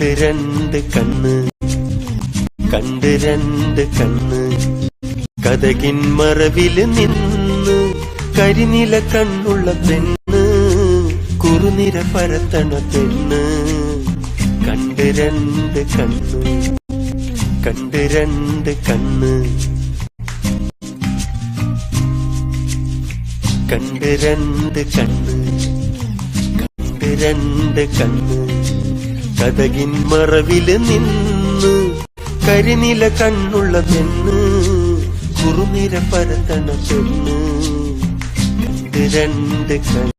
കണ്ട് രണ്ട് കണ്ണ് കണ്ട് രണ്ട് കണ്ണ് കതകിൻ മറവില് നിന്ന് കരിനില കണ്ണുള്ള പെണ്ണ് കുറുനിര പരത്തണ പെണ്ണ് കണ്ട് രണ്ട് കണ്ണ് കണ്ട് രണ്ട് കണ്ണ് കണ്ട് രണ്ട് കണ്ണ് കണ്ട് രണ്ട് കണ്ണ് കതകിൻ മറവില് നിന്ന് കരിനില കണ്ണുള്ള പെണ്ണ് കുറുനിര പരത്തണ പെണ്ണ് കണ്ട് രണ്ട് കണ്ണ്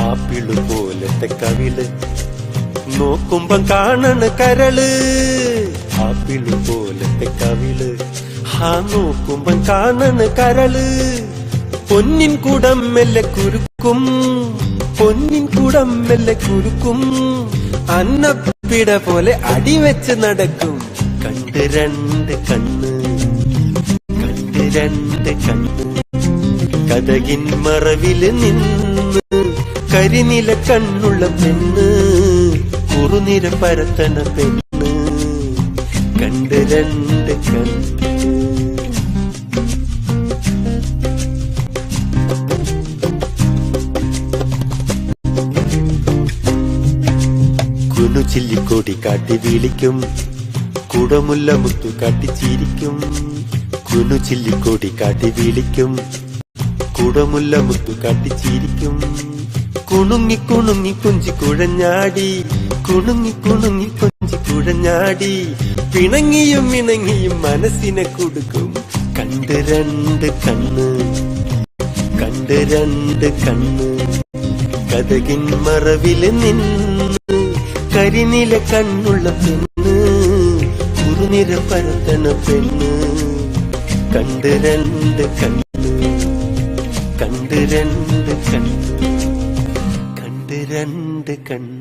ആപ്പിള് പോലത്തെ കവിള് നോക്കുമ്പം കാണണ കരള് ആപ്പിള് പോലത്തെ കവിള് നോക്കുമ്പം കാണണ കരള് പൊന്നിൻ കുടം മെല്ലെ കുരുക്കും പൊന്നിൻ കുടം മെല്ലെ കുരുക്കും അന്നപ്പിട പോലെ അടിവെച്ച് നടക്കും കണ്ട് രണ്ട് കണ്ണ് കണ്ട് രണ്ട് കണ്ണ് കതകിൻ മറവില് നിന്ന് കരിനില കണ്ണുള്ള പെണ്ണ് കുറുനിര പരത്തണ പെണ്ണ് കണ്ട് രണ്ട് കണ്ണ് കുനു ചില്ലിക്കോടി കാട്ടി വിളിക്കും കുടമുല്ല മുത്തു കാട്ടി ചിരിക്കും കുനു ചില്ലിക്കോടി കാട്ടി വിളിക്കും കുടമുല്ല മുത്തു കാട്ടി ചിരിക്കും കുണുങ്ങി കുണുങ്ങി കൊഞ്ചി കുഴഞ്ഞാടി കുണുങ്ങി കുണുങ്ങി കൊഞ്ചി കുഴഞ്ഞാടി പിണങ്ങിയും ഇണങ്ങിയും മനസ്സിനെ കൊടുക്കും കണ്ട് രണ്ട് കണ്ണ് കണ്ട് രണ്ട് കണ്ണ് കതകിൻ മറവില് നിന്ന് കരിനില കണ്ണുള്ള പെണ്ണ് കുറുനിര പരത്തണ പെണ്ണ് കണ്ട് രണ്ട് കണ്ണ് കണ്ട് രണ്ട് കണ്ണ് കണ്ട് രണ്ട് കണ്ണ്